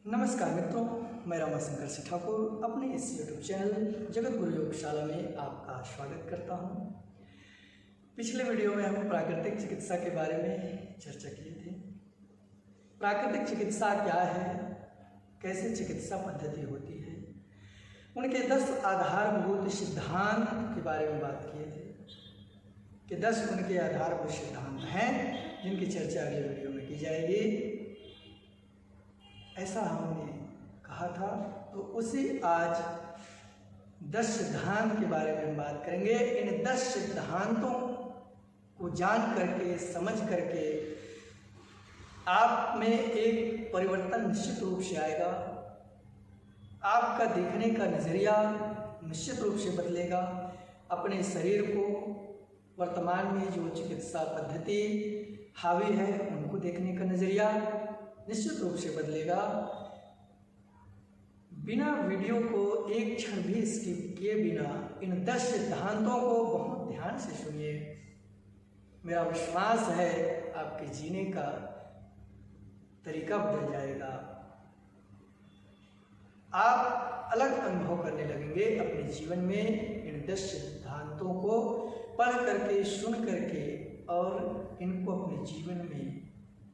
नमस्कार मित्रों, मैं रमाशंकर सिंह ठाकुर अपने इस यूट्यूब चैनल जगत गुरु योगशाला में आपका स्वागत करता हूं। पिछले वीडियो में हम प्राकृतिक चिकित्सा के बारे में चर्चा किए थे। प्राकृतिक चिकित्सा क्या है, कैसे चिकित्सा पद्धति होती है, उनके 10 आधारभूत सिद्धांत के बारे में बात किए थे कि 10 उनके आधारभूत सिद्धांत हैं जिनकी चर्चा अगले वीडियो में की जाएगी, ऐसा हमने कहा था। तो उसी आज 10 सिद्धांत के बारे में हम बात करेंगे। इन 10 सिद्धांतों को जान करके, समझ करके आप में एक परिवर्तन निश्चित रूप से आएगा। आपका देखने का नज़रिया निश्चित रूप से बदलेगा। अपने शरीर को वर्तमान में जो चिकित्सा पद्धति हावी है उनको देखने का नज़रिया निश्चित रूप से बदलेगा। बिना वीडियो को एक क्षण भी स्किप किए बिना इन 10 सिद्धांतों को बहुत ध्यान से सुनिए। मेरा विश्वास है आपके जीने का तरीका बदल जाएगा। आप अलग अनुभव करने लगेंगे अपने जीवन में। इन 10 सिद्धांतों को पढ़ करके, सुन करके और इनको अपने जीवन में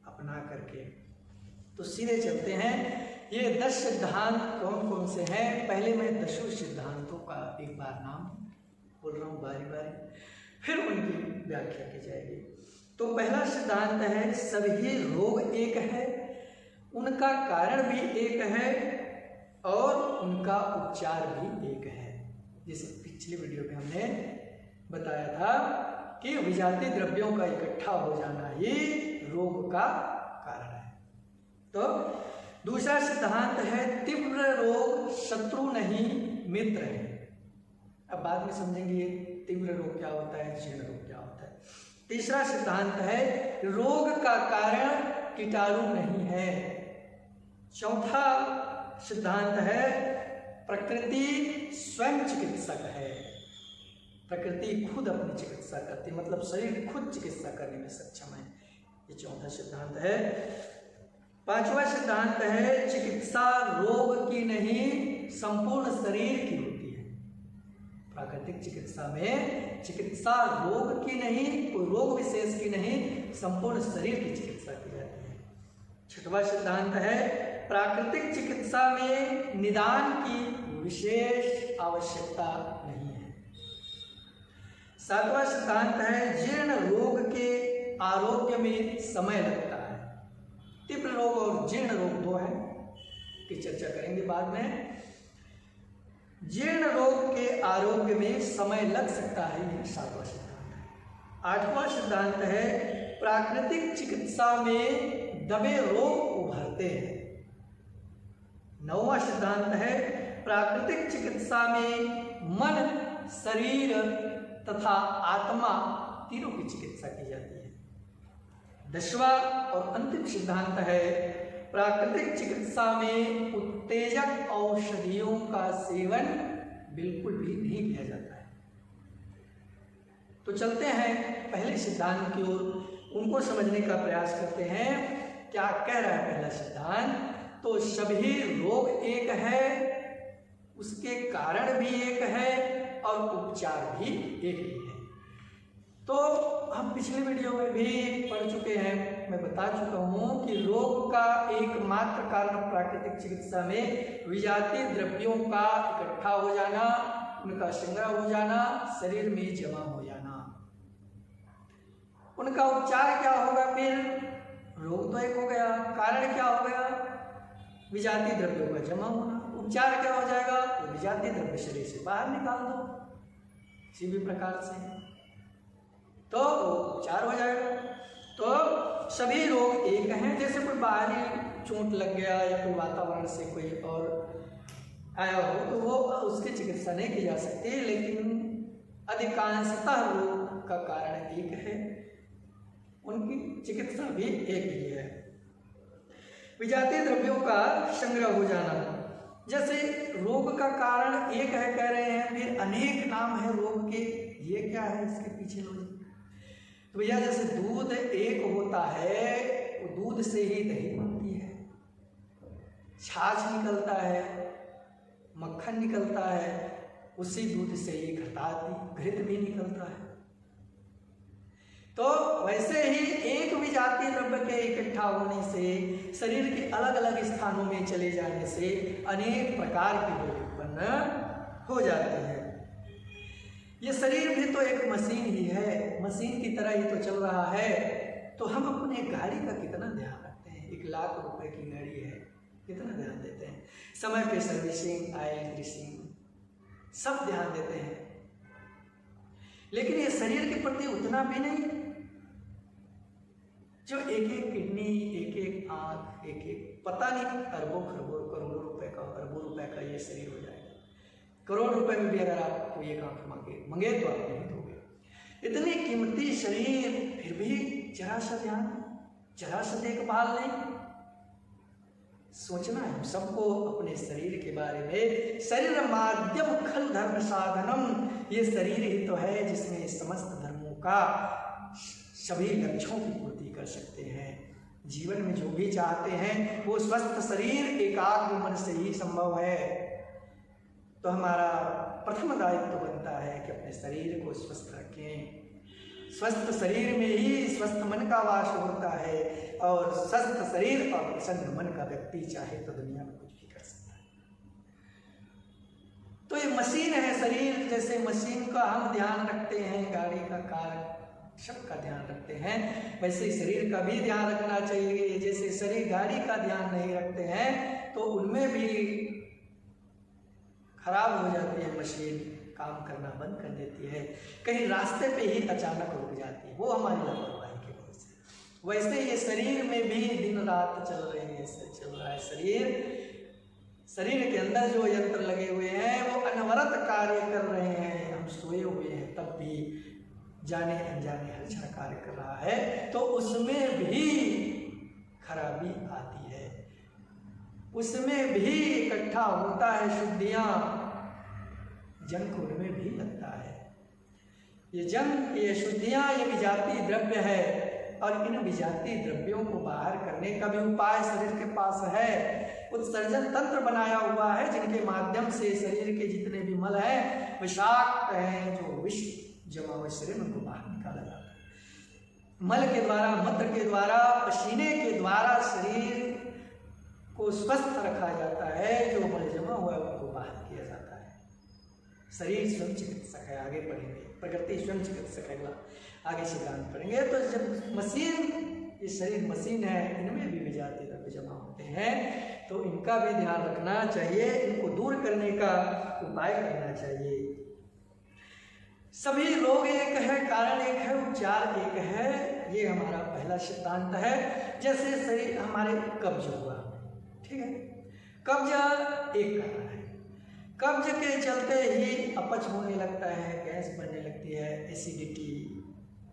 अपना करके। तो सीधे चलते हैं। ये 10 सिद्धांत कौन कौन से हैं? पहले मैं 10 सिद्धांतों का एक बार नाम बोल रहा हूँ बारी बारी, फिर उनकी व्याख्या की जाएगी। तो पहला सिद्धांत है सभी रोग एक है, उनका कारण भी एक है और उनका उपचार भी एक है। जैसे पिछले वीडियो में हमने बताया था कि विजातीय द्रव्यों का इकट्ठा हो जाना ही रोग का कारण है। तो दूसरा सिद्धांत है तीव्र रोग शत्रु नहीं मित्र है। अब बाद में समझेंगे तीव्र रोग क्या होता है, जीर्ण रोग क्या होता है। तीसरा सिद्धांत है रोग का कारण कीटाणु नहीं है। चौथा सिद्धांत है प्रकृति स्वयं चिकित्सक है। प्रकृति खुद अपनी चिकित्सा करती है, मतलब शरीर खुद चिकित्सा करने में सक्षम है। ये चौथा सिद्धांत है। पांचवा सिद्धांत है चिकित्सा रोग की नहीं संपूर्ण शरीर की होती है। प्राकृतिक चिकित्सा में चिकित्सा रोग की नहीं, कोई रोग विशेष की नहीं, संपूर्ण शरीर की चिकित्सा की जाती है। छठवां सिद्धांत है प्राकृतिक चिकित्सा में निदान की विशेष आवश्यकता नहीं है। सातवां सिद्धांत है जीर्ण रोग के आरोग्य में समय लगता है। तीव्र रोग और जीर्ण रोग 2 है की चर्चा करेंगे बाद में। जीर्ण रोग के आरोग्य में समय लग सकता है, यह 7वां सिद्धांत है। 8वां सिद्धांत है प्राकृतिक चिकित्सा में दबे रोग उभरते हैं। 9वां सिद्धांत है प्राकृतिक चिकित्सा में मन, शरीर तथा आत्मा तीनों की चिकित्सा की जाती है। 10वां और अंतिम सिद्धांत है प्राकृतिक चिकित्सा में उत्तेजक औषधियों का सेवन बिल्कुल भी नहीं किया जाता है। तो चलते हैं पहले सिद्धांत की ओर, उनको समझने का प्रयास करते हैं। क्या कह रहा है पहला सिद्धांत? तो सभी रोग एक है, उसके कारण भी एक है और उपचार भी एक ही है। तो हम पिछले वीडियो में भी पढ़ चुके हैं, मैं बता चुका हूँ कि रोग का एकमात्र कारण प्राकृतिक चिकित्सा में विजातीय द्रव्यों का इकट्ठा हो जाना, उनका संग्रह हो जाना, शरीर में जमा हो जाना। उनका उपचार क्या होगा? फिर रोग तो एक हो गया, कारण क्या हो गया? विजातीय द्रव्यों का जमा होना। उपचार क्या हो जाएगा? तो विजातीय द्रव्य शरीर से बाहर निकाल दो किसी भी प्रकार से, तो उपचार हो जाएगा। तो सभी रोग एक हैं। जैसे कोई बाहरी चोट लग गया या कोई वातावरण से कोई और आया हो तो वो उसकी चिकित्सा नहीं की जा सकती, लेकिन अधिकांशतः रोग का कारण एक है, उनकी चिकित्सा भी एक ही है। विजातीय द्रव्यों का संग्रह हो जाना, जैसे रोग का कारण एक है कह रहे हैं, फिर अनेक नाम है रोग के, ये क्या है इसके पीछे लॉजिक? तो भैया जैसे दूध एक होता है, वो दूध से ही दही बनती है, छाछ निकलता है, मक्खन निकलता है, उसी दूध से ही घृत भी निकलता है। तो वैसे ही एक विजातीय द्रव्य के इकट्ठा होने से, शरीर के अलग अलग स्थानों में चले जाने से अनेक प्रकार के रोग उत्पन्न हो जाते हैं। ये शरीर भी तो एक मशीन ही है, मशीन की तरह ही तो चल रहा है। तो हम अपने गाड़ी का कितना ध्यान रखते हैं? 1 लाख रुपए की गाड़ी है, कितना ध्यान देते हैं? समय पे सर्विसिंग, ऑयल ग्रीसिंग सब ध्यान देते हैं, लेकिन ये शरीर के प्रति उतना भी नहीं। जो एक एक किडनी, एक एक आंख, एक एक पता नहीं अरबों खरबों करोड़ों रुपए का, अरबों रुपए का ये शरीर हो जाएगा। करोड़ रुपए में भी अगर आपको एक आंख मंगे तो आप नहीं दोगे। इतनी कीमती शरीर, फिर भी जरा सा ध्यान, जरा सा देखभाल नहीं। सोचना है सबको अपने शरीर के बारे में। शरीर माध्यम खल धर्म साधनम, ये शरीर ही तो है जिसमें समस्त धर्मों का सभी लक्ष्यों की पूर्ति कर सकते हैं। जीवन में जो भी चाहते हैं वो स्वस्थ शरीर, एकाग्र मन से ही संभव है। तो हमारा प्रथम दायित्व बनता है कि अपने शरीर को स्वस्थ रखें। स्वस्थ शरीर में ही स्वस्थ मन का वास होता है, और स्वस्थ शरीर और प्रसन्न मन का व्यक्ति चाहे तो दुनिया में कुछ भी कर सकता है। तो ये मशीन है शरीर, जैसे मशीन का हम ध्यान रखते हैं, गाड़ी का, कार सबका ध्यान रखते हैं, वैसे शरीर का भी ध्यान रखना चाहिए। जैसे शरीर गाड़ी का ध्यान नहीं रखते हैं तो उनमें भी खराब हो जाती है, मशीन काम करना बंद कर देती है, कहीं रास्ते पे ही अचानक रुक जाती है, वो हमारी लापरवाही की वजह से। वैसे ये शरीर में भी दिन रात चल रहा है शरीर के अंदर जो यंत्र लगे हुए हैं वो अनवरत कार्य कर रहे हैं। हम सोए हुए हैं तब भी जाने अनजाने हर क्षण कार्य कर रहा है, तो उसमें भी खराबी आती है, उसमें भी इकट्ठा होता है शुद्धियां, जंक उनमें भी लगता है। ये जंक, ये शुद्धियां, ये विजातीय द्रव्य है, और इन विजातीय द्रव्यों को बाहर करने का भी उपाय शरीर के पास है। उत्सर्जन तंत्र बनाया हुआ है जिनके माध्यम से शरीर के जितने भी मल हैं, विषाक्त हैं, जो विष जमा हुए शरीर उनको बाहर निकाला जाता है। मल के द्वारा, मूत्र के द्वारा, पसीने के द्वारा शरीर को स्वस्थ रखा जाता है। जो मल जमा हुआ है उनको बाहर किया जाता है। शरीर स्वयं चिकित्सक है, आगे पढ़ेंगे, प्रकृति स्वयं चिकित्सक है, आगे सिद्धांत पढ़ेंगे। तो जब मशीन, ये शरीर मशीन है, इनमें भी विजातीय द्रव्य जमा होते हैं, तो इनका भी ध्यान रखना चाहिए, इनको दूर करने का उपाय करना चाहिए। सभी रोग एक है, कारण एक है, उपचार एक है, ये हमारा पहला सिद्धांत है। जैसे शरीर हमारे कब्ज हुआ, ठीक है, कब्ज एक कारण है, कब्ज के चलते ही अपच होने लगता है, गैस बनने लगती है, एसिडिटी,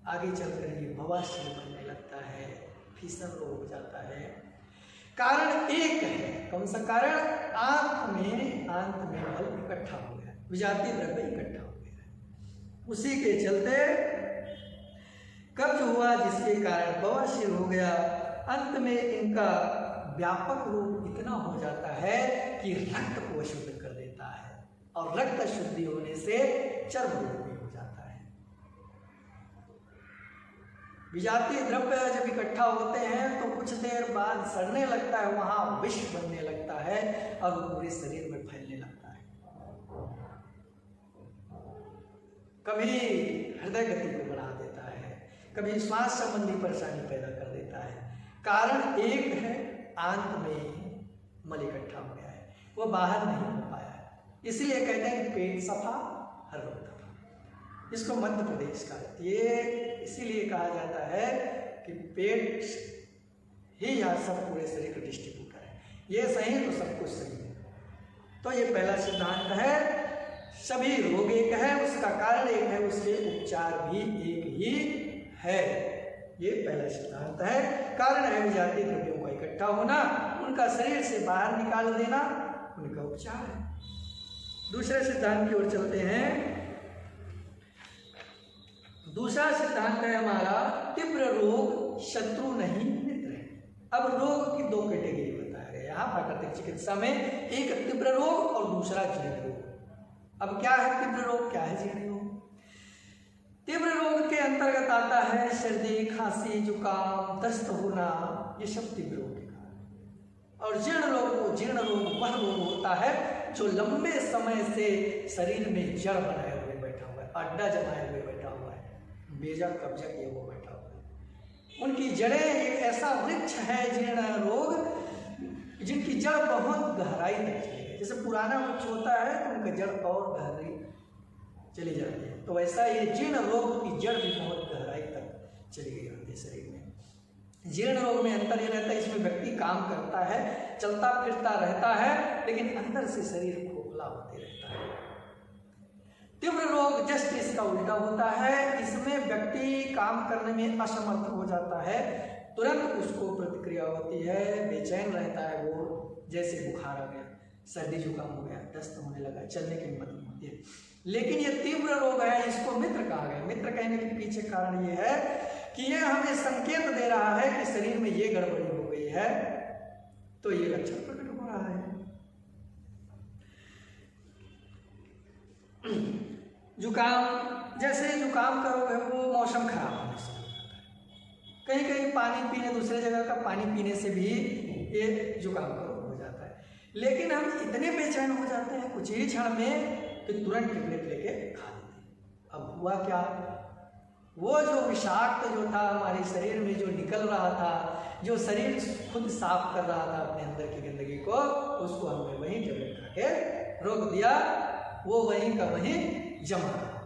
आगे चलकर ये बवासीर बनने लगता है, फीसन रोग हो जाता है। कारण एक है, कौन सा कारण? आंत में मल इकट्ठा हो गया, विजातीय द्रव्य इकट्ठा हो गया, उसी के चलते कब्ज हुआ, जिसके कारण बवासीर हो गया। अंत में इनका व्यापक रूप इतना हो जाता है कि रक्त को अशुद्ध कर देता है, और रक्त शुद्धि होने से चर्म रोग भी हो जाता है। विजातीय द्रव्य जब इकट्ठा होते हैं तो कुछ देर बाद सड़ने लगता है, वहां विष बनने लगता है, और वो पूरे शरीर में फैलने लगता है। कभी हृदय गति को बढ़ा देता है, कभी श्वास संबंधी परेशानी पैदा कर देता है। कारण एक है, आंत में मल इकट्ठा हो गया है, वो बाहर नहीं हो पाया है। इसलिए कहते हैं पेट सफा हर रोग दफा। इसको मध्य प्रदेश का ये इसीलिए कहा जाता है कि पेट ही यहाँ सब पूरे शरीर का डिस्ट्रीब्यूटर है, ये सही तो सब कुछ सही है। तो ये पहला सिद्धांत है, सभी रोग एक है, उसका कारण एक है, उसके उपचार भी एक ही है। ये पहला सिद्धांत है। कारण है विजातीय द्रव्यों का इकट्ठा होना, उनका शरीर से बाहर निकाल देना, उनका उपचार है। दूसरे सिद्धांत की ओर चलते हैं। दूसरा सिद्धांत है हमारा, तीव्र रोग शत्रु नहीं मित्र है। अब रोग की दो कैटेगरी बताया यहाँ प्राकृतिक चिकित्सा में एक तीव्र रोग और दूसरा जीर्ण रोग। अब क्या है तीव्र रोग, क्या है जीर्ण रोग? तीव्र रोग के अंतर्गत आता है सर्दी, खांसी, जुकाम, दस्त होना, ये सब तीव्र रोग के कारण। और जीर्ण रोग वह रोग होता है जो लंबे समय से शरीर में जड़ बनाए हुए बैठा हुआ है, अड्डा जमाए हुए बैठा हुआ है, बेजा कब्जा किए हुए बैठा हुआ है। उनकी जड़ें एक ऐसा वृक्ष है जीर्ण रोग जिनकी जड़ बहुत गहराई तक चली गई। जैसे पुराना वृक्ष होता है तो उनका जड़ और गहराई चली जाती है, तो वैसा ये जीर्ण रोग की जड़ भी बहुत गहराई तक चली गई होती है शरीर में। जीर्ण रोग में अंतर ये रहता है, इसमें व्यक्ति काम करता है, चलता फिरता रहता है, लेकिन अंदर से शरीर खोखला होते रहता है। तीव्र रोग जस्ट इसका उल्टा होता है, इसमें व्यक्ति काम करने में असमर्थ हो जाता है, तुरंत उसको प्रतिक्रिया होती है, बेचैन रहता है वो, जैसे बुखार आ गया, सर्दी जुकाम हो गया, दस्त होने लगा, चलने की हिम्मत नहीं होती है। लेकिन ये तीव्र रोग है, इसको मित्र कहा गया। मित्र कहने के पीछे कारण ये है कि ये हमें संकेत दे रहा है कि शरीर में ये गड़बड़ी हो गई है, तो ये लक्षण प्रकट हो रहा है। जुकाम, जैसे जुकाम करोगे वो मौसम खराब होने से हो जाता है, कहीं कहीं पानी पीने, दूसरे जगह का पानी पीने से भी ये जुकाम का रोग हो जाता है। लेकिन हम इतने बेचैन हो जाते हैं कुछ ही क्षण में कि तुरंत टेबलेट लेके खा लेते। अब हुआ क्या, वो जो विषाक्त जो था हमारे शरीर में जो निकल रहा था, जो शरीर खुद साफ कर रहा था अपने अंदर की गंदगी को, उसको हमने वहीं टेबलेट खा के रोक दिया, वो वहीं का वहीं जमा रहा।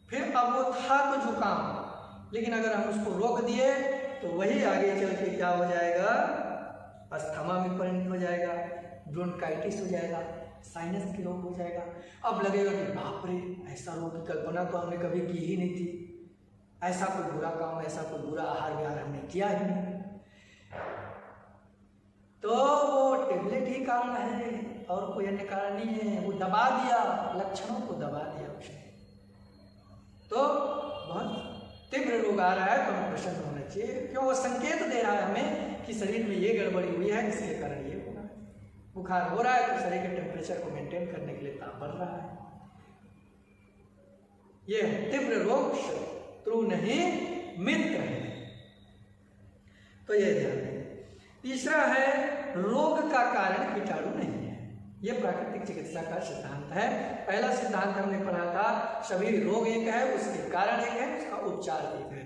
फिर अब वो था तो जुकाम, लेकिन अगर हम उसको रोक दिए तो वही आगे चल के क्या हो जाएगा, अस्थमा में परिणत हो जाएगा, ब्रोंकाइटिस हो जाएगा, साइनस की रोग हो जाएगा। अब लगेगा कि बाप रे, ऐसा रोग की कल्पना तो हमने कभी की ही नहीं थी, ऐसा कोई बुरा काम, ऐसा कोई बुरा आहार विहार हमने किया ही नहीं। तो वो टेबलेट ही कारण है और कोई अन्य कारण नहीं है, वो दबा दिया, लक्षणों को दबा दिया उसने। तो बहुत तीव्र रोग आ रहा है तो हमें प्रसन्न होना चाहिए, क्यों? वो संकेत दे रहा है हमें कि शरीर में ये गड़बड़ी हुई है, इसके कारण ये होगा। बुखार हो रहा है तो शरीर के टेम्परेचर को मेंटेन करने के लिए ताप बढ़ रहा है। ये तीव्र रोग शत्रु नहीं मित्र है, तो ये ध्यान दें। तीसरा है रोग का कारण कीटाणु नहीं है, ये प्राकृतिक चिकित्सा का सिद्धांत है। पहला सिद्धांत हमने पढ़ा था, सभी रोग एक है, उसके कारण एक है, उसका उपचार एक है।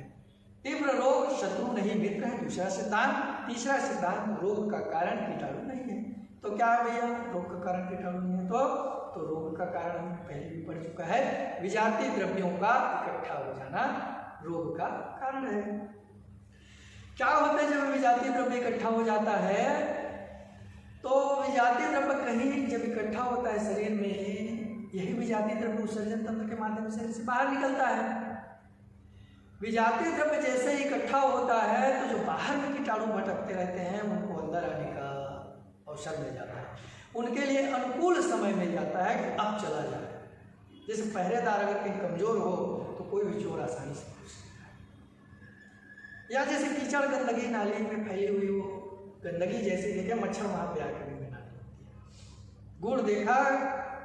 तीव्र रोग शत्रु नहीं मित्र है, दूसरा सिद्धांत। तीसरा सिद्धांत रोग का कारण कीटाणु नहीं है। तो क्या है भैया, रोग का कारण कीटाणु नहीं है, तो रोग का कारण हम पहले भी पढ़ चुका है, विजातीय द्रव्यों का इकट्ठा हो जाना रोग का कारण है। क्या होता है जब विजातीय द्रव्य इकट्ठा हो जाता है, तो विजातीय द्रव्य कहीं जब इकट्ठा होता है शरीर में, यही विजातीय द्रव्य उत्सर्जन तंत्र के माध्यम से शरीर से बाहर निकलता है। विजातीय द्रव्य जैसे ही इकट्ठा होता है तो जो बाहर में कीटाणु भटकते रहते हैं उनको अंदर आने का अवसर मिल जाता है, उनके लिए अनुकूल समय मिल जाता है कि अब चला जाए। जैसे पहरेदार अगर कहीं कमजोर हो तो कोई भी चोर आसानी से घुस सकता है, या जैसे कीचड़ गंदगी नाली में फैली हुई हो, गंदगी जैसे देखे मच्छर वहां पे आकर भी बनानी होती है। गुड़ देखा,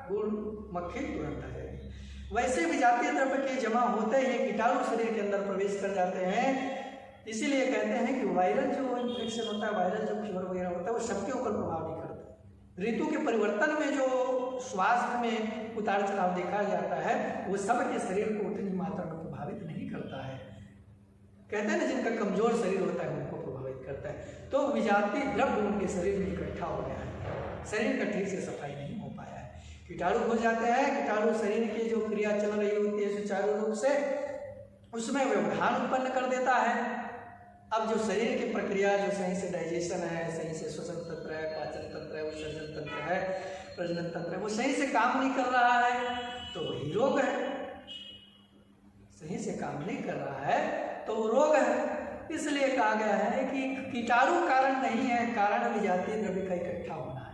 गुड़ मक्खी तुरंत आ जाएगी। वैसे विजातीय द्रव्य के जमा होते ही कीटाणु शरीर के अंदर प्रवेश कर जाते हैं। इसीलिए कहते हैं कि वायरल जो इन्फेक्शन होता है, वायरल जो फीवर वगैरह होता है, वो सबके ऊपर प्रभाव नहीं करता। ऋतु के परिवर्तन में जो स्वास्थ्य में उतार चढ़ाव देखा जाता है, वो सबके शरीर को उतनी मात्रा में प्रभावित नहीं करता है। कहते हैं ना, जिनका कमजोर शरीर होता है उनको प्रभावित करता है। तो विजातीय द्रव्य उनके शरीर में इकट्ठा हो गया है, शरीर का ठीक से सफाई नहीं हो पाया है, कीटाणु हो जाते हैं। कीटाणु शरीर की जो क्रिया चल रही होती है सुचारू रूप से, उसमें व्यवधान उत्पन्न कर देता है। अब जो शरीर की प्रक्रिया, जो सही से डाइजेशन है, सही से श्वसन तंत्र है, पाचन तंत्र है, उत्सर्जन तंत्र है, प्रजनन तंत्र है, वो सही से काम नहीं कर रहा है तो वही रोग है। सही से काम नहीं कर रहा है तो वो रोग है। इसलिए कहा गया है कि कीटाणु कारण नहीं है, कारण विजातीय द्रव्य का इकट्ठा होना है।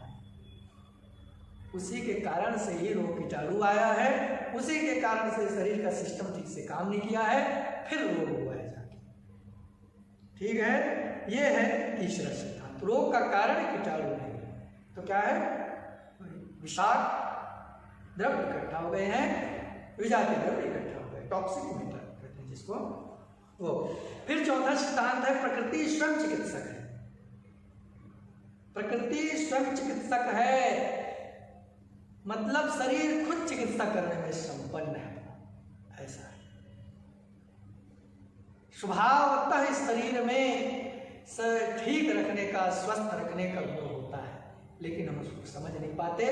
उसी के कारण से ही रोग कीटाणु आया है, उसी के कारण से शरीर का सिस्टम ठीक से काम नहीं किया है, फिर रोग हुआ है जाके। ठीक है, ये है तीसरा सिद्धांत। तो रोग का कारण कीटाणु नहीं, तो क्या है, विषाक्त द्रव्य इकट्ठा हो गए हैं, विषाक्त द्रव्य इकट्ठा हो गए, टॉक्सिक मैटर कहते हैं जिसको वो। फिर चौथा सिद्धांत है प्रकृति स्वयं चिकित्सक है। प्रकृति स्वयं चिकित्सक है, मतलब शरीर खुद चिकित्सा करने में संपन्न है, ऐसा है। स्वभावतः इस शरीर में ठीक रखने का, स्वस्थ रखने का गुण होता है, लेकिन हम उसको समझ नहीं पाते,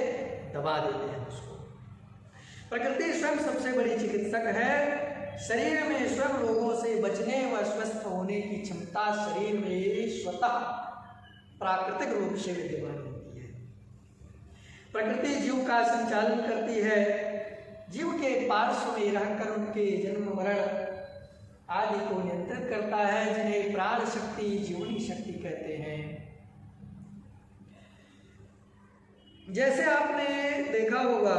दबा देते हैं उसको। प्रकृति स्वयं सबसे बड़ी चिकित्सक है। शरीर में स्वयं रोगों से बचने व स्वस्थ होने की क्षमता शरीर में स्वतः प्राकृतिक रूप से विद्यमान होती है। प्रकृति जीव का संचालन करती है, जीव के पार्श्व में रहकर उनके जन्म मरण आदि को नियंत्रित करता है, जिन्हें प्राण शक्ति, जीवनी शक्ति कहते हैं। जैसे आपने देखा होगा,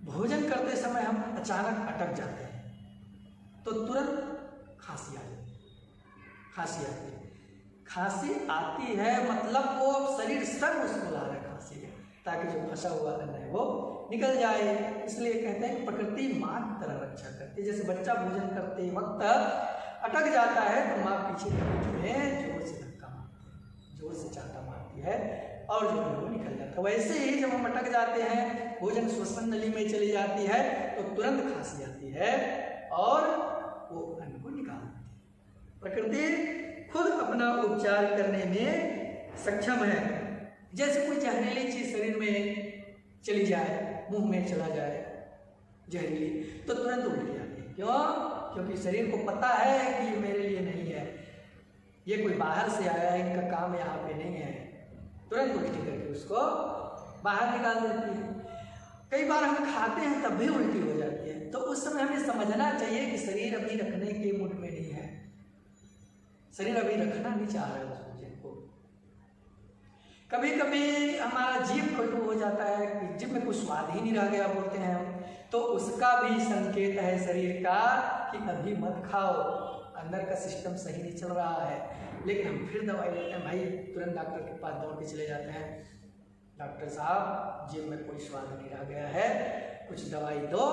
भोजन करते समय हम अचानक अटक जाते हैं तो तुरंत खांसी आ जाती है, खांसी आती है। खांसी आती है मतलब वो शरीर स्वयं उसको ला रहा है खांसी है, ताकि जो फंसा हुआ अन्न है वो निकल जाए। इसलिए कहते हैं प्रकृति माँ की तरह रक्षा करती है। जैसे बच्चा भोजन करते वक्त अटक जाता है तो माँ पीछे पीठ में जोर से धक्का मारती है, जोर से चाटा मारती है और जो है वो निकल जाता है। वैसे ही जब हम अटक जाते हैं, भोजन श्वसन नली में चली जाती है तो तुरंत खांसी आती है और वो अन्न को निकाल देती है। प्रकृति खुद अपना उपचार करने में सक्षम है। जैसे कोई जहरीली चीज शरीर में चली जाए, मुंह में चला जाए जहरीली, तो तुरंत उल्टी आती है। क्यों? क्योंकि शरीर को पता है कि ये मेरे लिए नहीं है, ये कोई बाहर से आया है, इनका काम यहाँ पे नहीं है, तुरंत उल्टी करके उसको बाहर निकाल देती है। कई बार हम खाते हैं तब भी उल्टी हो जाती है, तो उस समय हमें समझना चाहिए कि शरीर अभी रखने के मूड में नहीं है, शरीर अभी रखना नहीं चाह रहा है उस भोजन को। कभी कभी हमारा जीभ कटु हो जाता है कि जीभ में कुछ स्वाद ही नहीं रह गया बोलते हैं हम, तो उसका भी संकेत है शरीर का कि अभी मत खाओ, अंदर का सिस्टम सही नहीं चल रहा है। लेकिन हम फिर दवाई लेते हैं, भाई तुरंत डॉक्टर के पास दौड़ के चले जाते हैं, डॉक्टर साहब जीभ में कोई स्वाद नहीं रह गया है, कुछ दवाई दो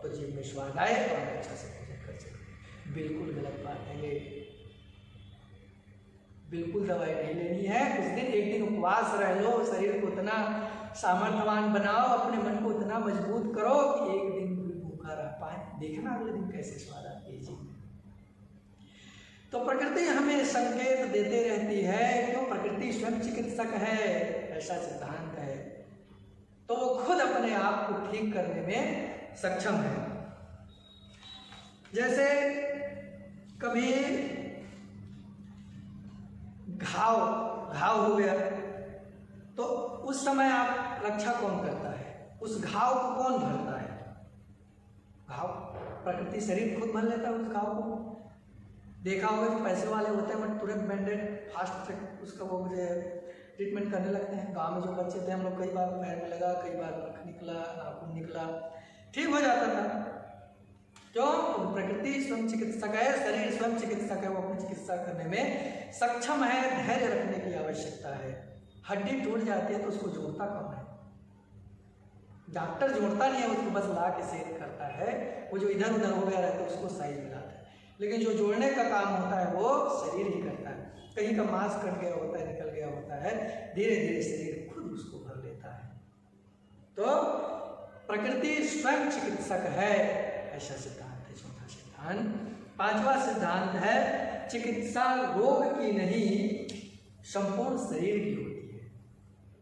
तो जीभ में स्वाद आए और हम अच्छा से भोजन कर सकें। बिल्कुल गलत बात है ये, बिल्कुल दवाई नहीं लेनी है। कुछ दिन, एक दिन उपवास रह लो, शरीर को उतना सामर्थ्यवान बनाओ, अपने मन को उतना मजबूत करो कि एक दिन भी भूखा रह पाए, देखना अगले दिन कैसे स्वाद आती है जीभ में। तो प्रकृति हमें संकेत देते रहती है, क्यों? प्रकृति स्वयं चिकित्सक है, ऐसा सिद्धांत है। तो वो खुद अपने आप को ठीक करने में सक्षम है। जैसे कभी घाव हो गया तो उस समय आप रक्षा कौन करता है? उस घाव को कौन भरता है? घाव प्रकृति शरीर खुद भर लेता है उस घाव को। देखा होगा जो पैसे वाले होते हैं वो तुरंत बैंडेड फास्ट ट्रैक उसका वो मुझे ट्रीटमेंट करने लगते हैं। गांव में जो बच्चे थे हम लोग, कई बार पैर में लगा, कई बार नख निकला, नाखून निकला, ठीक हो जाता था। क्यों? तो प्रकृति स्वयं चिकित्सक है, शरीर स्वयं चिकित्सक है, वो अपनी चिकित्सा करने में सक्षम है। धैर्य रखने की आवश्यकता है। हड्डी टूट जाती है तो उसको जोड़ता कौन है? डॉक्टर जोड़ता नहीं है, उसको बस ला के सेट करता है। वो जो इधर उधर हो गया रहता है उसको साइज मिलाता है, लेकिन जो जोड़ने का काम होता है वो शरीर ही करता है। कहीं का मांस कट गया होता है, निकल गया होता है, धीरे धीरे शरीर खुद उसको भर लेता है। तो प्रकृति स्वयं चिकित्सक है, ऐसा सिद्धांत है। चौथा सिद्धांत। पांचवा सिद्धांत है चिकित्सा रोग की नहीं, संपूर्ण शरीर की होती है।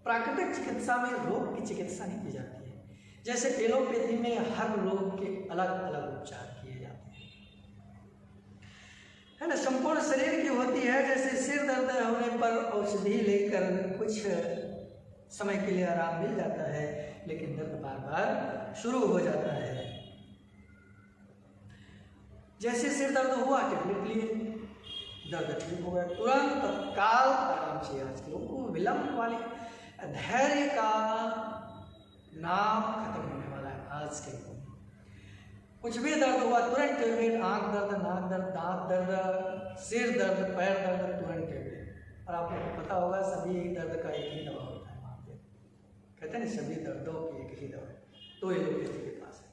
प्राकृतिक चिकित्सा में रोग की चिकित्सा नहीं की जाती है। जैसे एलोपैथी में हर रोग के अलग अलग उपचार किए जाते हैं, है ना। संपूर्ण शरीर की होती है। जैसे सिर दर्द होने पर औषधि लेकर कुछ समय के लिए आराम मिल जाता है, लेकिन दर्द बार बार शुरू हो जाता है। जैसे सिर दर्द हुआ, टेबलेट लिए, दर्द ठीक हो गया, तुरंत तत्काल आराम से। आज के लोगों को विलंब वाली, धैर्य का नाम खत्म होने वाला है आज के लोगों में। कुछ भी दर्द हुआ तुरंत टेबलेट, आंख दर्द, नाक दर्द, दांत दर्द, सिर दर्द, पैर दर्द, तुरंत टेबलेट। और आपको पता होगा सभी दर्द का एक ही दवा होता है वहाँ पे, कहते हैं ना सभी दर्दों की एक ही दवा, तो एलोपैथी के पास है।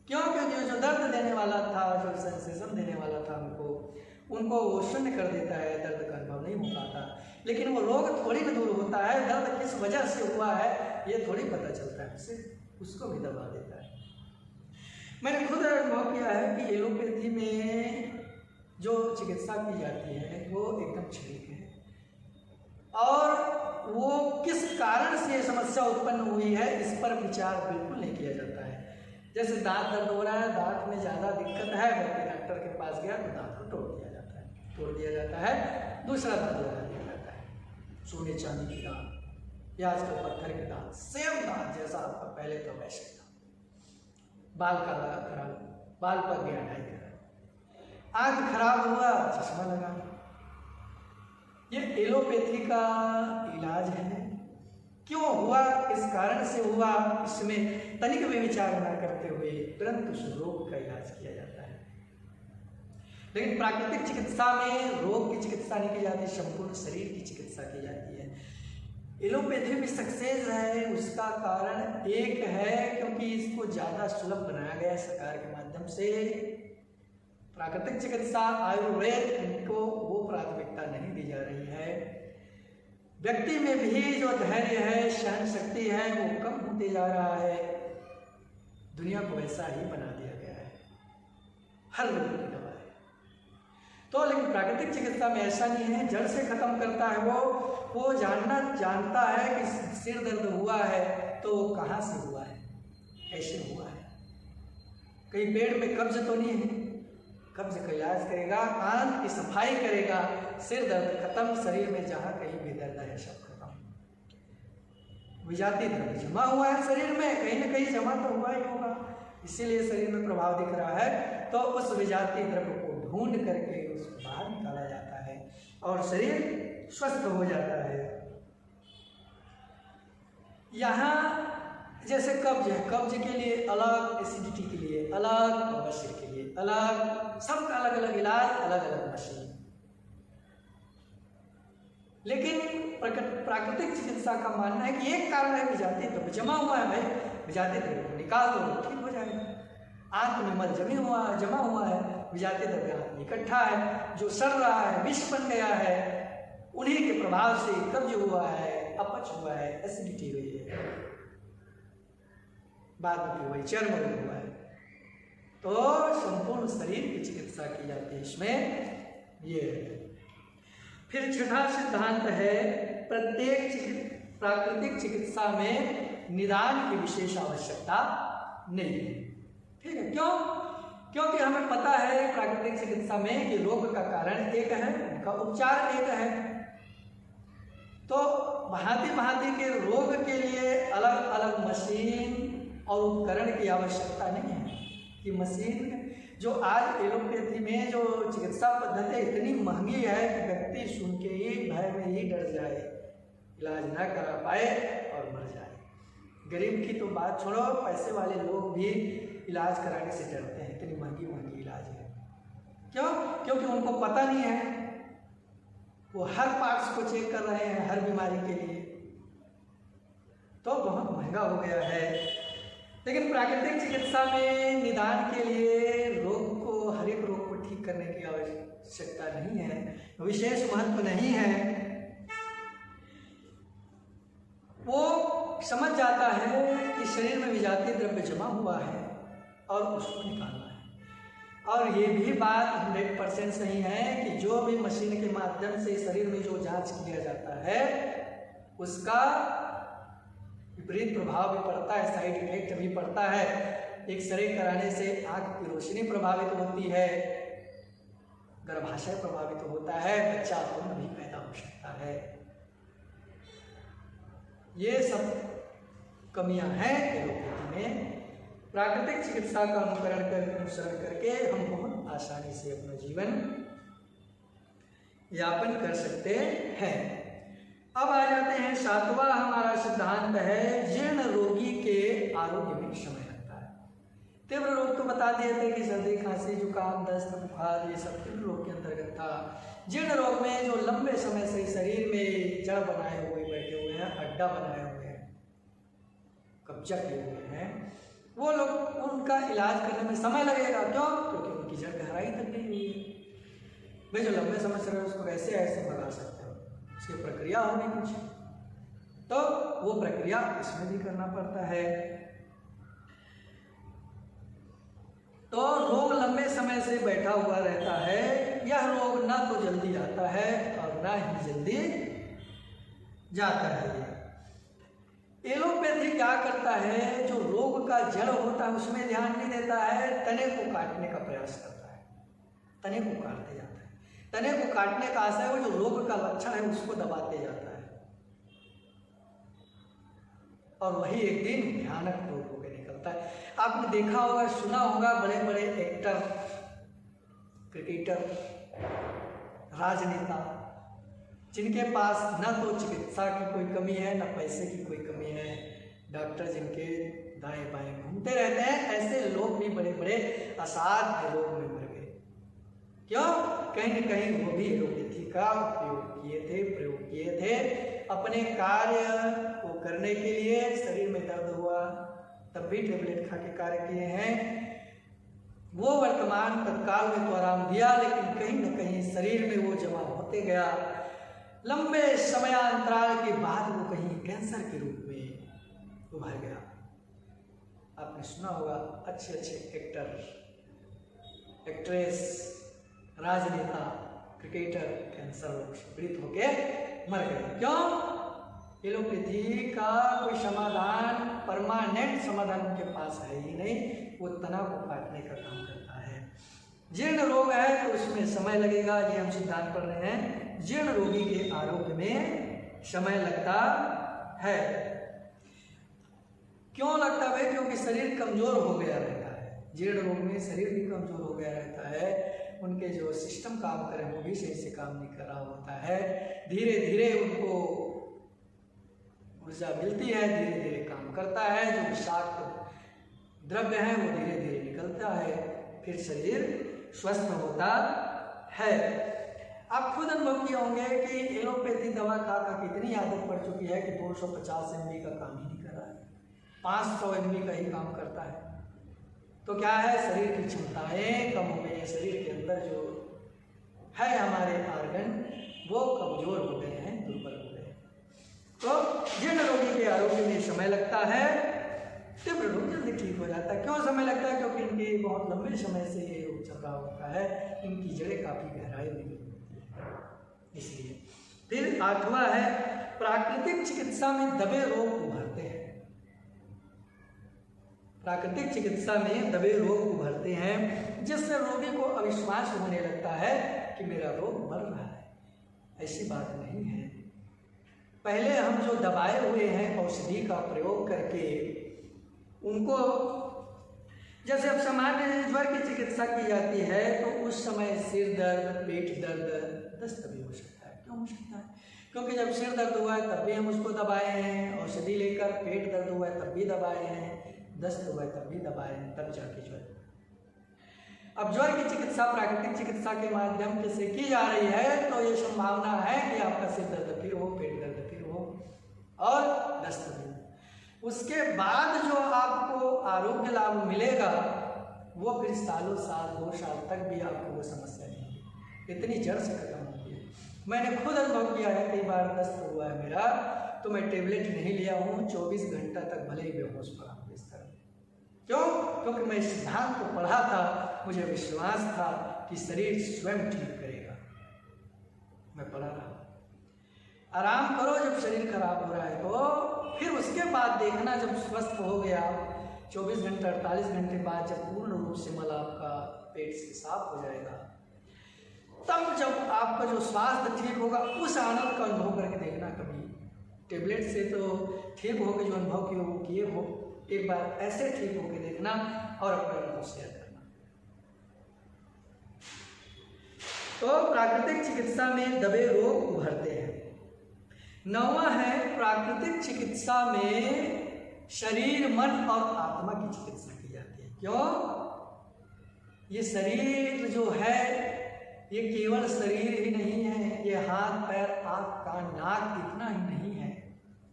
क्यों? क्योंकि जो दर्द देने वाला था, जो सेंसेशन देने वाला था उनको वो शून्य कर देता है, दर्द का अनुभव नहीं हो पाता। लेकिन वो रोग थोड़ी ना दूर होता है, दर्द किस वजह से हुआ है ये थोड़ी पता चलता है उसे, उसको भी दबा देता है। मैंने खुद अनुभव किया है कि एलोपैथी में जो चिकित्सा की जाती है वो एकदम ठीक है, और वो किस कारण से ये समस्या उत्पन्न हुई है इस पर विचार बिल्कुल नहीं किया जाता है। जैसे दांत दर्द हो रहा है, दांत में ज़्यादा दिक्कत है, व्यक्ति डॉक्टर के पास गया तो दांत को तोड़ दिया जाता है, दूसरा दांत लगा दिया जाता है, सोने चांदी के दांत या आजकल पत्थर के दांत, सेम दांत जैसा आपका पहले तो वैसे था। बाल काला खराब, बाल पर गया डाई करा, आँख खराब हुआ चश्मा लगा। ये एलोपैथी का इलाज है। क्यों हुआ, किस कारण से हुआ, इसमें तनिक भी विचार न करते हुए तुरंत उस रोग का इलाज किया जाता है। लेकिन प्राकृतिक चिकित्सा में रोग की चिकित्सा नहीं की जाती, संपूर्ण शरीर की चिकित्सा की जाती है। एलोपैथी में सक्सेस है, उसका कारण एक है क्योंकि इसको ज़्यादा सुलभ बनाया गया है सरकार के माध्यम से। प्राकृतिक चिकित्सा, आयुर्वेद, इनको वो प्राथमिकता नहीं दी जा रही है। व्यक्ति में भी जो धैर्य है, सहन शक्ति है, वो कम होते जा रहा है। दुनिया को वैसा ही बना दिया गया है, हर लोग की दवा है। तो लेकिन प्राकृतिक चिकित्सा में ऐसा नहीं है, जड़ से खत्म करता है। वो जानता है कि सिर दर्द हुआ है तो कहाँ से हुआ है, कैसे हुआ है। कहीं पेट में कब्ज तो नहीं है, कब्ज का इलाज करेगा, आंत की सफाई करेगा, सिर दर्द खत्म, शरीर में जहाँ कहीं भी दर्द है सब खत्म। विजातीय द्रव्य जमा हुआ है शरीर में, कहीं ना कहीं जमा तो हुआ ही होगा, इसीलिए शरीर में प्रभाव दिख रहा है। तो उस विजातीय द्रव्य को ढूंढ करके उसको बाहर निकाला जाता है और शरीर स्वस्थ हो जाता है। यहाँ जैसे कब्ज है, कब्ज के लिए अलग, एसिडिटी के लिए अलग, बवासीर के लिए अलग, सबका अलग अलग इलाज, अलग अलग मशीन। लेकिन प्राकृतिक चिकित्सा का मानना है कि एक कारण है विजातीय द्रव्य जमा हुआ है, भाई विजातीय द्रव्य को निकाल दो ठीक हो जाएगा। आंत में मल जमा हुआ है, विजातीय द्रव्य आंत में इकट्ठा है, जो सड़ रहा है, विष बन गया है, उन्हीं के प्रभाव से कब्ज हुआ है, अपच हुआ है, एसिडिटी हुई है, बाद में वही चर्म रोग हुआ है। तो संपूर्ण शरीर की चिकित्सा की जाती है इसमें। ये फिर छठा सिद्धांत है, प्रत्येक प्राकृतिक चिकित्सा में निदान की विशेष आवश्यकता नहीं है। ठीक है, क्यों? क्योंकि हमें पता है प्राकृतिक चिकित्सा में कि रोग का कारण एक है, उनका उपचार एक है। तो भांति के रोग के लिए अलग अलग मशीन और उपकरण की आवश्यकता नहीं है। कि मशीन जो आज एलोपैथी में जो चिकित्सा पद्धति इतनी महंगी है कि व्यक्ति सुन के ही भय में ही डर जाए, इलाज ना करा पाए और मर जाए। गरीब की तो बात छोड़ो, पैसे वाले लोग भी इलाज कराने से डरते हैं, इतनी महंगी इलाज है। क्यों? क्योंकि उनको पता नहीं है, वो हर पार्ट्स को चेक कर रहे हैं हर बीमारी के लिए, तो बहुत महंगा हो गया है। लेकिन प्राकृतिक चिकित्सा में निदान के लिए रोग को, हर एक रोग को ठीक करने की आवश्यकता नहीं है, विशेष महत्व नहीं है। वो समझ जाता है कि शरीर में विजातीय द्रव्य जमा हुआ है और उसको निकालना है। और ये भी बात 100% सही है कि जो भी मशीन के माध्यम से शरीर में जो जांच किया जाता है उसका विपरीत प्रभाव भी पड़ता है, साइड इफेक्ट भी पड़ता है। एक्सरे कराने से आंख की रोशनी प्रभावित होती है, गर्भाशय प्रभावित होता है, बच्चा अपंग भी पैदा हो सकता है। ये सब कमियां हैं एलोपैथी में। प्राकृतिक चिकित्सा का अनुसरण करके हम बहुत आसानी से अपना जीवन यापन कर सकते हैं। अब आ जाते हैं, सातवां हमारा सिद्धांत है, जीर्ण रोगी के आरोग्य में समय लगता है। तीव्र रोग तो बता दिए थे कि सर्दी, खांसी, जुकाम, दस्त, बुखार, ये सब तीव्र रोग के अंतर्गत था। जीर्ण रोग में जो लंबे समय से शरीर में जड़ बनाए हुए बैठे हुए हैं, अड्डा बनाए हुए हैं, कब्जा किए हुए हैं, वो लोग, उनका इलाज करने में समय लगेगा। क्यों? क्योंकि उनकी जड़ गहराई तक नहीं हुई है। भाई जो लंबे समय से रहे उसको कैसे ऐसे भगा सकते हो? उसकी प्रक्रिया होगी कुछ, तो वो प्रक्रिया इसमें भी करना पड़ता है। तो रोग लंबे समय से बैठा हुआ रहता है। यह रोग ना तो जल्दी आता है और ना ही जल्दी जाता है। एलोपैथी क्या करता है, जो रोग का जड़ होता है उसमें ध्यान नहीं देता है, तने को काटने का प्रयास करता है, तने को काटते जाता है। तने को काटने का आशय, वो जो रोग का लक्षण है उसको दबाते जाता है, और वही एक दिन भयानक रोग होकर निकलता है। आपने देखा होगा, सुना होगा, बड़े बड़े एक्टर, क्रिकेटर, राजनेता, जिनके पास न तो चिकित्सा की कोई कमी है, न पैसे की कोई कमी है, डॉक्टर जिनके दाएं बाएं घूमते रहते हैं, ऐसे लोग भी बड़े बड़े असाध्य रोग में मर गए। क्यों? कहीं न कहीं वो भी एलोपैथी का प्रयोग किए थे अपने कार्य को करने के लिए। शरीर में दर्द हुआ तब भी टेबलेट खा के कार्य किए हैं। वो वर्तमान तत्काल में तो आराम दिया, लेकिन कहीं न कहीं शरीर में वो जमा होते गया। लंबे समयांतराल के बाद वो कहीं कैंसर के रूप में उभर गया। आपने सुना होगा, अच्छे अच्छे एक्टर, एक्ट्रेस, राजनेता, क्रिकेटर कैंसर रोग से पीड़ित होकर मर गए। क्यों? एलोपैथी का कोई समाधान, परमानेंट समाधान उनके पास है ही नहीं, वो तना को काटने का काम करता है। जीर्ण रोग है तो उसमें समय लगेगा, ये हम सिद्धांत पढ़ रहे हैं। जीर्ण रोगी के आरोग्य में समय लगता है। क्यों लगता है? क्योंकि शरीर कमजोर हो गया रहता है। जीर्ण रोग में शरीर भी कमजोर हो गया रहता है, उनके जो सिस्टम काम करें वो भी सही से काम नहीं कर रहा होता है। धीरे धीरे उनको ऊर्जा मिलती है, धीरे धीरे काम करता है, जो विषाक्त द्रव्य है वो धीरे धीरे निकलता है, फिर शरीर स्वस्थ होता है। आप खुद अनुभव किए होंगे कि एलोपैथी दवा खा कितनी आदत पड़ चुकी है कि 250 mg का काम ही नहीं कर रहा है, 500 mg का ही काम करता है। तो क्या है, शरीर की क्षमताएं कम हो गई हैं, शरीर के अंदर जो है हमारे ऑर्गन वो कमजोर हो गए हैं, दुर्बल हो गए हैं। तो जीर्ण रोगी के आरोग्य में समय लगता है, तीव्र रोग जल्दी ठीक हो जाता है। क्यों समय लगता है? क्योंकि इनके बहुत लंबे समय से ये रोग चल रहा होता है, इनकी जड़ें काफी गहराई में होती है, इसलिए। फिर 8वां है, प्राकृतिक चिकित्सा में दबे रोग उभरते हैं। प्राकृतिक चिकित्सा में दबे रोग उभरते हैं, जिससे रोगी को अविश्वास होने लगता है कि मेरा रोग मर रहा है। ऐसी बात नहीं है। पहले हम जो दबाए हुए हैं औषधि का प्रयोग करके उनको, जैसे अब सामान्य ज्वर की चिकित्सा की जाती है तो उस समय सिर दर्द, पेट दर्द, दस्त भी हो सकता है। क्यों हो सकता है? क्योंकि जब सिर दर्द हुआ है तब भी हम उसको दबाए हैं, औषधि लेकर, पेट दर्द हुआ है तब भी दबाए हैं, दस्त हुआ है तब भी दबाए हैं, तब जाके ज्वर। अब ज्वर की चिकित्सा प्राकृतिक चिकित्सा के माध्यम से की जा रही है तो ये संभावना है कि आपका सिर दर्द फिर हो, पेट दर्द फिर हो और दस्त भी। उसके बाद जो आपको आरोग्य लाभ मिलेगा वो फिर सालों साल, 2 साल तक भी आपको वो समस्या नहीं होगी, इतनी जड़ से खत्म होती है। मैंने खुद अनुभव किया है, कई बार दस्त हुआ है मेरा तो मैं टेबलेट नहीं लिया हूँ, 24 घंटा तक भले ही बेहोश पड़ा हूँ इस तरह। क्यों? क्योंकि मैं सिद्धांत को पढ़ा था, मुझे विश्वास था कि शरीर स्वयं ठीक करेगा। मैं पढ़ा रहा, आराम करो जब शरीर खराब हो रहा है तो, फिर उसके बाद देखना जब स्वस्थ हो गया, 24 घंटे 48 घंटे बाद जब पूर्ण रूप से मल आपका पेट से साफ हो जाएगा, तब जब आपका जो स्वास्थ्य ठीक होगा उस आनंद का अनुभव करके देखना। कभी टेबलेट से तो ठीक होकर जो अनुभव किए वो किए हो, एक बार ऐसे ठीक होकर देखना और अपना अनुभव शेयर करना। तो प्राकृतिक चिकित्सा में दबे रोग उभरते हैं। 9वां है, प्राकृतिक चिकित्सा में शरीर, मन और आत्मा की चिकित्सा की जाती है। क्यों? ये शरीर जो है ये केवल शरीर ही नहीं है, ये हाथ पैर आँख कान नाक इतना ही नहीं है,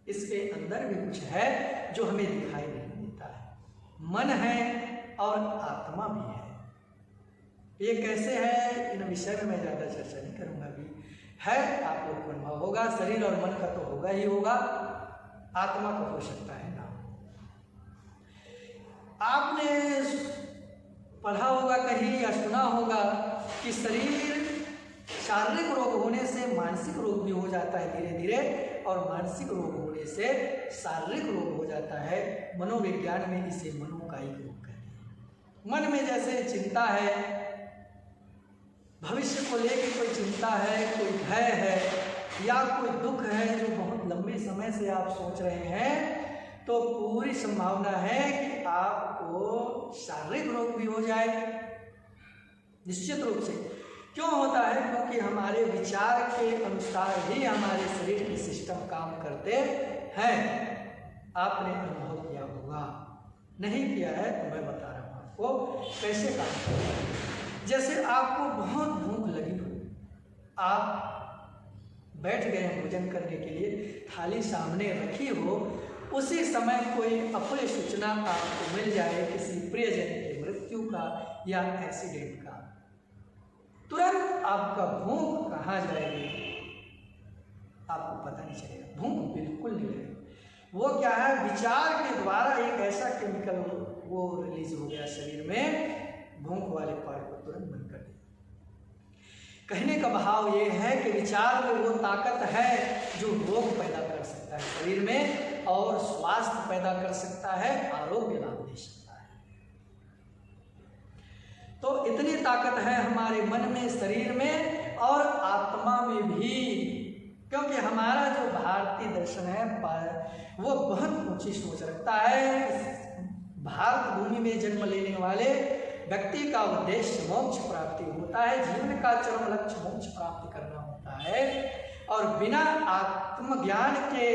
इसके अंदर भी कुछ है जो हमें दिखाई नहीं देता है। मन है और आत्मा भी है। ये कैसे है, इन विषय में मैं ज़्यादा चर्चा नहीं करूँगा। अभी है, आप लोग को अनुभव होगा। शरीर और मन का तो होगा ही होगा, आत्मा का हो सकता है ना। आपने पढ़ा होगा कहीं या सुना होगा कि शरीर शारीरिक रोग होने से मानसिक रोग भी हो जाता है धीरे धीरे, और मानसिक रोग होने से शारीरिक रोग हो जाता है। मनोविज्ञान में इसे मनोकायिक रोग कहते हैं। मन में जैसे चिंता है, भविष्य को लेकर कोई चिंता है, कोई भय है या कोई दुख है जो बहुत लंबे समय से आप सोच रहे हैं, तो पूरी संभावना है कि आपको शारीरिक रोग भी हो जाए, निश्चित रूप से। क्यों होता है? क्योंकि हमारे विचार के अनुसार ही हमारे शरीर के सिस्टम काम करते हैं। आपने अनुभव किया होगा, नहीं किया है तो मैं बता रहा हूँ आपको कैसे काम करते हैं। जैसे आपको बहुत भूख लगी हो, आप बैठ गए हैं भोजन करने के लिए, थाली सामने रखी हो, उसी समय कोई अप्रिय सूचना आपको मिल जाए किसी प्रियजन की मृत्यु का या एक्सीडेंट का, तुरंत आपका भूख कहाँ जाएगी आपको पता नहीं चलेगा। भूख बिल्कुल नहीं लगेगी। वो क्या है, विचार के द्वारा एक ऐसा केमिकल वो रिलीज हो गया शरीर में, भूख वाले पार्ट को तुरंत बंद कर दिया। कहने का भाव ये है कि विचार में वो ताकत है जो रोग पैदा कर सकता है शरीर में, और स्वास्थ्य पैदा कर सकता है, आरोग्य लाभ दे सकता है। तो इतनी ताकत है हमारे मन में, शरीर में और आत्मा में भी। क्योंकि हमारा जो भारतीय दर्शन है वो बहुत ऊंची सोच रखता है। भारत भूमि में जन्म लेने वाले व्यक्ति का उद्देश्य मोक्ष प्राप्ति होता है, जीवन का चरम लक्ष्य मोक्ष प्राप्त करना होता है, और बिना आत्मज्ञान के,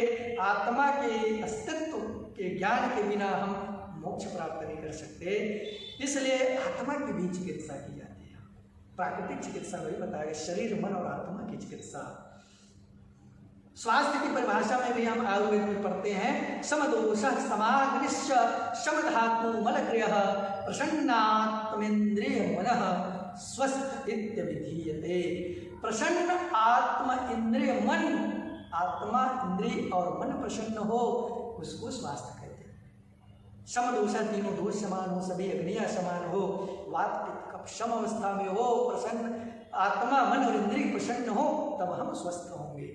आत्मा के अस्तित्व के ज्ञान के बिना हम मोक्ष प्राप्त नहीं कर सकते। इसलिए आत्मा की भी चिकित्सा की जाती है। प्राकृतिक चिकित्सा वही बताया, शरीर मन और आत्मा की चिकित्सा। स्वास्थ्य की परिभाषा में भी हम आयुर्वेद में पढ़ते हैं, समदोष समाग्निश्च समधातु मलक्रियः प्रसन्नात्मेन्द्रिय मनः स्वस्थ इत्यभिधीयते। प्रसन्न आत्मा इंद्रिय मन, आत्मा इंद्रिय और मन प्रसन्न हो, उसको स्वास्थ्य कहते हैं। समदोष, तीनों दोष समान हो, सभी अग्नियां समान हो, वात पित्त कफ सम अवस्था में हो, प्रसन्न आत्मा मन और इंद्रिय प्रसन्न हो, तब हम स्वस्थ होंगे।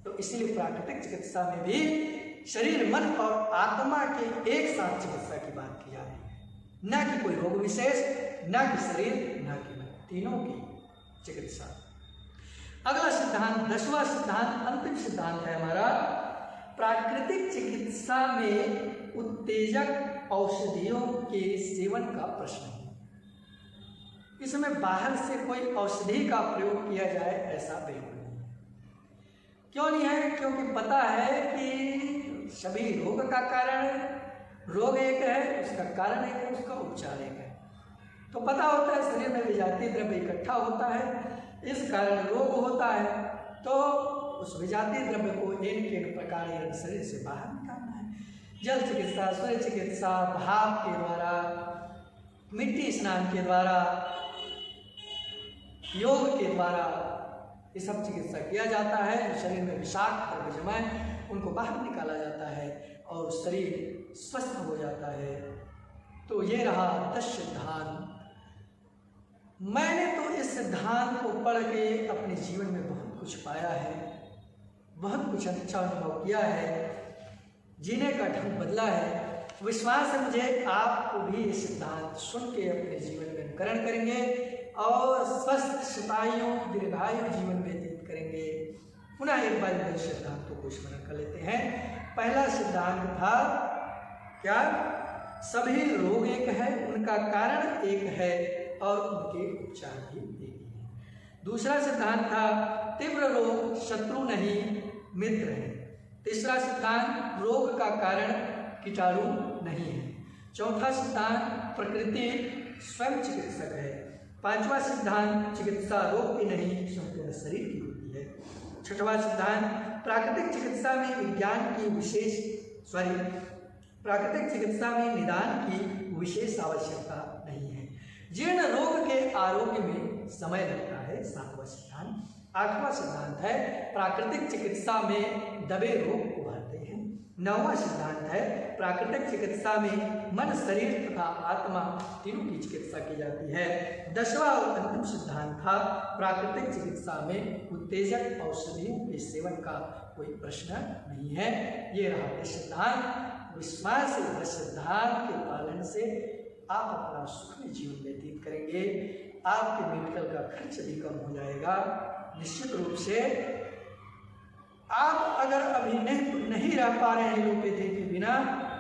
तो इसलिए प्राकृतिक चिकित्सा में भी शरीर मन और आत्मा के एक साथ चिकित्सा की बात की जा रही है, न कि कोई रोग विशेष, न कि शरीर, न कि मन, तीनों की चिकित्सा। अगला सिद्धांत, 10वां सिद्धांत, अंतिम सिद्धांत है हमारा। प्राकृतिक चिकित्सा में उत्तेजक औषधियों के सेवन का प्रश्न है। इसमें बाहर से कोई औषधि का प्रयोग किया जाए ऐसा बिल्कुल नहीं। क्यों नहीं है? क्योंकि पता है कि सभी रोग का कारण, रोग एक है, उसका कारण एक है, उसका उपचार एक है। तो पता होता है शरीर में विजातीय द्रव्य इकट्ठा होता है, इस कारण रोग होता है, तो उस विजातीय द्रव्य को इन प्रकार शरीर से बाहर निकालना है। जल चिकित्सा, सूर्य चिकित्सा, भाप के द्वारा, मिट्टी स्नान के द्वारा, योग के द्वारा ये सब चिकित्सा किया जाता है। जो शरीर में विषाक्त द्रव्य जमा है उनको बाहर निकाला जाता है और शरीर स्वस्थ हो जाता है। तो ये रहा 10 सिद्धांत। मैंने तो इस सिद्धांत को पढ़ के अपने जीवन में बहुत कुछ पाया है, बहुत कुछ अच्छा अनुभव किया है, जीने का ढंग बदला है। विश्वास है मुझे आपको भी ये सिद्धांत सुन के अपने जीवन में अनुकरण करेंगे और स्वस्थ शतायु दीर्घायु जीवन व्यतीत करेंगे। पुनः एक बार इन सिद्धांतों को स्मरण कर लेते हैं। पहला सिद्धांत था क्या? सभी रोग एक है, उनका कारण एक है और उनके उपचार भी एक है। दूसरा सिद्धांत था तीव्र रोग शत्रु नहीं मित्र है। तीसरा सिद्धांत रोग का कारण कीटाणु नहीं है। चौथा सिद्धांत प्रकृति स्वयं चिकित्सक है। पांचवा सिद्धांत चिकित्सा रोग की नहीं संपूर्ण शरीर की होती है। छठवां सिद्धांत प्राकृतिक चिकित्सा में प्राकृतिक चिकित्सा में निदान की विशेष आवश्यकता नहीं है। जीर्ण रोग के आरोग्य में समय लगता है। सातवां सिद्धांत। आठवां सिद्धांत है प्राकृतिक चिकित्सा में दबे रोग को भरते हैं। नौवां सिद्धांत है प्राकृतिक चिकित्सा में मन, शरीर तथा आत्मा तीनों की चिकित्सा की जाती है। 10वां और अंतिम सिद्धांत था प्राकृतिक चिकित्सा में उत्तेजक औषधियों के सेवन का कोई प्रश्न नहीं है। ये रहा 10 सिद्धांत। विश्वास से सिद्धांत के पालन से आप अपना सुखमय जीवन व्यतीत करेंगे। आपके मेडिकल का खर्च भी कम हो जाएगा। निश्चित रूप से आप अगर अभी नहीं रह पा रहे हैं एलोपैथी के बिना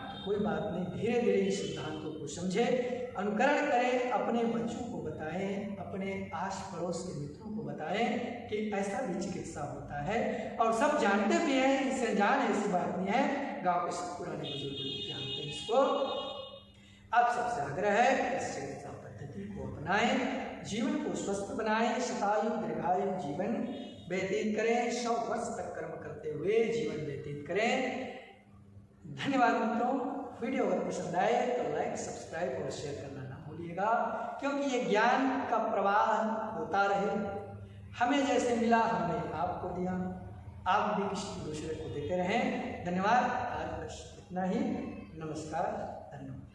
तो कोई बात नहीं, धीरे धीरे इन सिद्धांतों को समझें, अनुकरण करें, अपने बच्चों को बताएं, अपने आस पड़ोस के मित्रों को बताएं कि ऐसा भी चिकित्सा होता है। और सब जानते भी हैं, इनसे अनजान ऐसी बात नहीं है। गाँव के सब पुराने बुजुर्ग लोग जानते हैं इसको। आप सबसे आग्रह है इस चिकित्सा पद्धति को अपनाएं, जीवन को स्वस्थ बनाएं, शतायु दीर्घायु जीवन व्यतीत करें, 100 वर्ष तक कर्म करते हुए जीवन व्यतीत करें। धन्यवाद मित्रों। वीडियो अगर पसंद आए तो लाइक, सब्सक्राइब और शेयर करना ना भूलिएगा, क्योंकि ये ज्ञान का प्रवाह होता रहे। हमें जैसे मिला हमने आपको दिया, आप भी किसी दूसरे को देते रहें। धन्यवाद। आज बस इतना ही। नमस्कार। धन्यवाद।